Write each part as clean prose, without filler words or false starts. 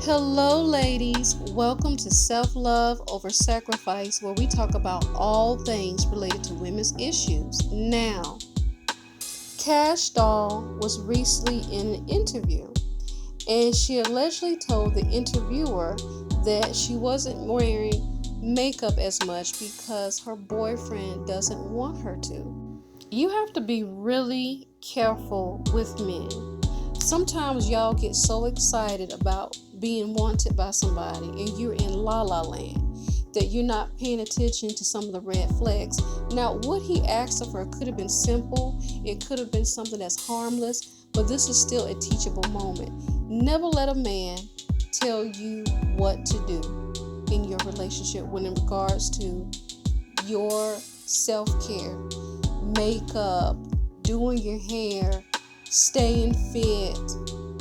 Hello, ladies. Welcome to Self Love Over Sacrifice, where we talk about all things related to women's issues. Now, Cash Doll was recently in an interview, and she allegedly told the interviewer that she wasn't wearing makeup as much because her boyfriend doesn't want her to. You have to be really careful with men. Sometimes y'all get so excited about being wanted by somebody and you're in la la land that you're not paying attention to some of the red flags. Now, what he asked of her could have been simple, it could have been something that's harmless, but this is still a teachable moment. Never let a man tell you what to do in your relationship when in regards to your self-care, makeup, doing your hair, staying fit,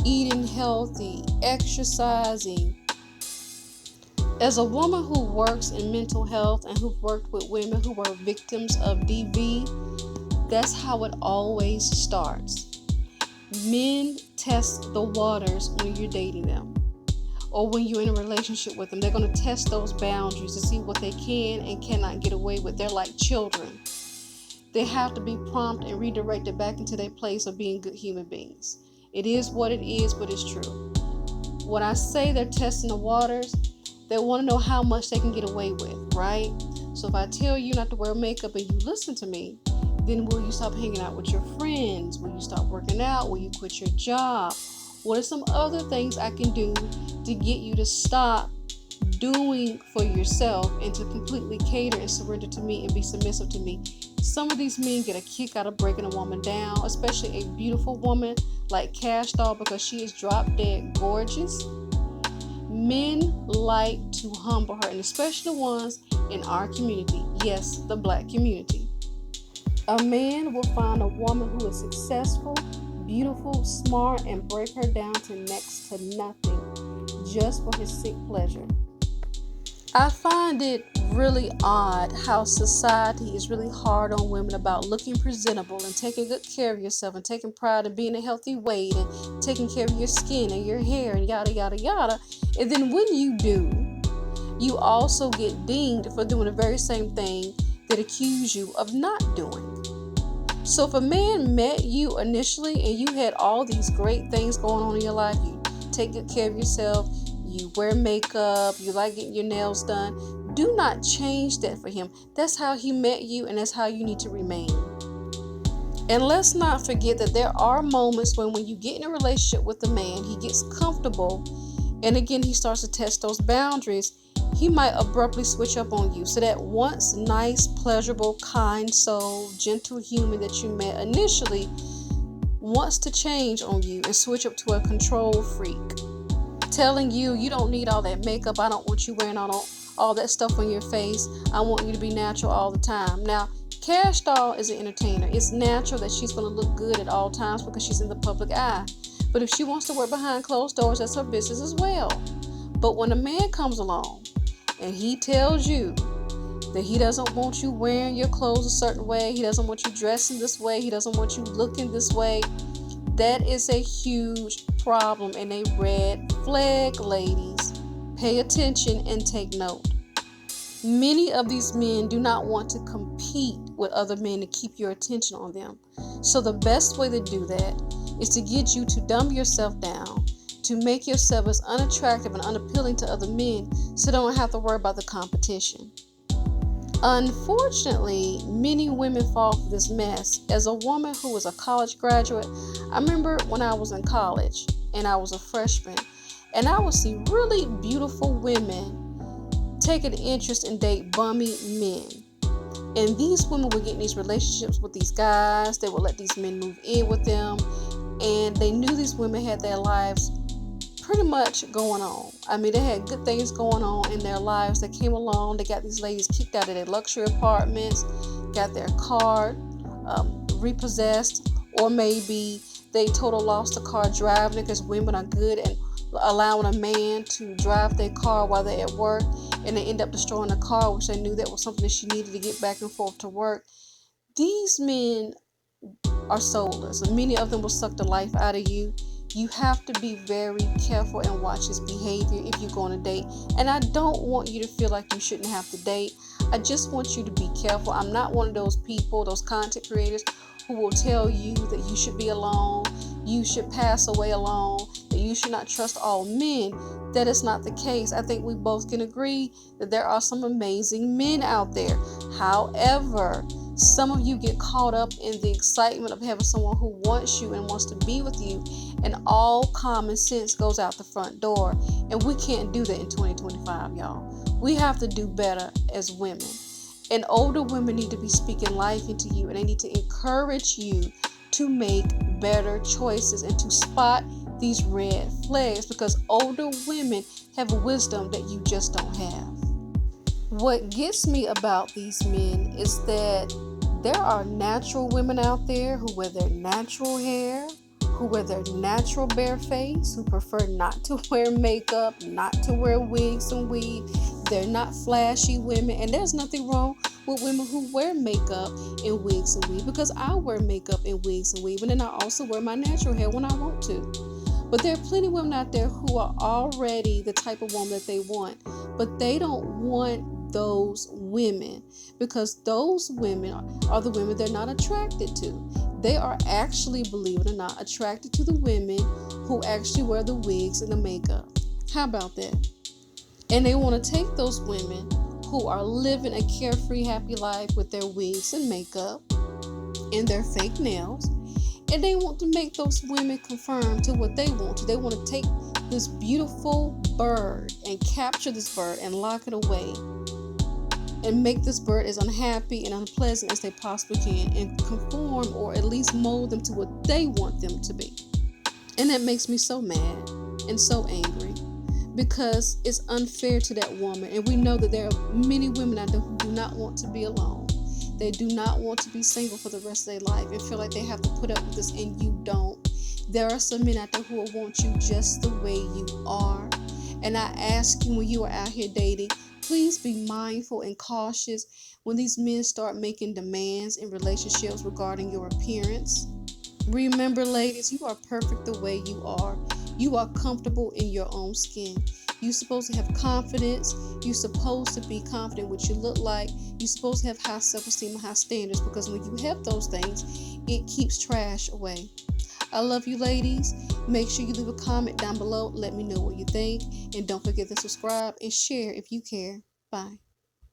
eating healthy, exercising. As a woman who works in mental health and who've worked with women who were victims of DV, that's how it always starts. Men test the waters when you're dating them or when you're in a relationship with them. They're going to test those boundaries to see what they can and cannot get away with. They're like children. They have to be prompted and redirected back into their place of being good human beings. It is what it is, but it's true. When I say they're testing the waters, they want to know how much they can get away with, right? So if I tell you not to wear makeup and you listen to me, then will you stop hanging out with your friends? Will you stop working out? Will you quit your job? What are some other things I can do to get you to stop doing for yourself and to completely cater and surrender to me and be submissive to me? Some of these men get a kick out of breaking a woman down, especially a beautiful woman like Cash Doll, because she is drop dead gorgeous. Men like to humble her, and especially the ones in our community. Yes, the black community. A man will find a woman who is successful, beautiful, smart, and break her down to next to nothing just for his sick pleasure. I find it really odd how society is really hard on women about looking presentable and taking good care of yourself and taking pride in being a healthy weight and taking care of your skin and your hair and yada yada yada. And then when you do, you also get dinged for doing the very same thing that accuse you of not doing. So if a man met you initially and you had all these great things going on in your life, you take good care of yourself, you wear makeup, you like getting your nails done, do not change that for him. That's how he met you, and that's how you need to remain. And let's not forget that there are moments when you get in a relationship with a man, he gets comfortable, and again, he starts to test those boundaries. He might abruptly switch up on you. So that once nice, pleasurable, kind soul, gentle human that you met initially wants to change on you and switch up to a control freak, telling you you don't need all that makeup. I don't want you wearing all that stuff on your face. I want you to be natural all the time. Now, Cash Doll is an entertainer. It's natural that she's going to look good at all times because she's in the public eye. But if she wants to work behind closed doors, that's her business as well. But when a man comes along and he tells you that he doesn't want you wearing your clothes a certain way, he doesn't want you dressing this way, he doesn't want you looking this way, that is a huge problem and a red flag, ladies. Pay attention and take note. Many of these men do not want to compete with other men to keep your attention on them. So the best way to do that is to get you to dumb yourself down, to make yourself as unattractive and unappealing to other men so they don't have to worry about the competition. Unfortunately, many women fall for this mess. As a woman who was a college graduate, I remember when I was in college and I was a freshman, and I would see really beautiful women take an interest in date bummy men. And these women would get in these relationships with these guys. They would let these men move in with them. And they knew these women had their lives pretty much going on. I mean, they had good things going on in their lives. They came along. They got these ladies kicked out of their luxury apartments, got their car repossessed, or maybe they total lost the car driving it because women are good and allowing a man to drive their car while they're at work, and they end up destroying the car, which they knew that was something that she needed to get back and forth to work. These men are soulless, and many of them will suck the life out of you. You have to be very careful and watch his behavior if you go on a date. And I don't want you to feel like you shouldn't have to date. I just want you to be careful. I'm not one of those people, those content creators who will tell you that you should be alone, you should pass away alone, that you should not trust all men. That is not the case. I think we both can agree that there are some amazing men out there. However, some of you get caught up in the excitement of having someone who wants you and wants to be with you, and all common sense goes out the front door. And we can't do that in 2025, y'all. We have to do better as women. And older women need to be speaking life into you, and they need to encourage you to make better choices and to spot these red flags, because older women have wisdom that you just don't have. What gets me about these men is that there are natural women out there who wear their natural hair, who wear their natural bare face, who prefer not to wear makeup, not to wear wigs and weave. They're not flashy women, and there's nothing wrong with women who wear makeup and wigs and weave, because I wear makeup and wigs and weave, and then I also wear my natural hair when I want to. But there are plenty of women out there who are already the type of woman that they want, but they don't want those women, because those women are the women they're not attracted to. They are actually, believe it or not, attracted to the women who actually wear the wigs and the makeup. How about that? And they want to take those women who are living a carefree, happy life with their wigs and makeup and their fake nails, and they want to make those women conform to what they want to. They want to take this beautiful bird and capture this bird and lock it away and make this bird as unhappy and unpleasant as they possibly can, and conform, or at least mold them to what they want them to be. And that makes me so mad and so angry, because it's unfair to that woman. And we know that there are many women out there who do not want to be alone. They do not want to be single for the rest of their life and feel like they have to put up with this, and you don't. There are some men out there who will want you just the way you are. And I ask you, when you are out here dating, please be mindful and cautious when these men start making demands in relationships regarding your appearance. Remember, ladies, you are perfect the way you are. You are comfortable in your own skin. You're supposed to have confidence. You're supposed to be confident what you look like. You're supposed to have high self-esteem and high standards, because when you have those things, it keeps trash away. I love you, ladies. Make sure you leave a comment down below. Let me know what you think. And don't forget to subscribe and share if you care. Bye.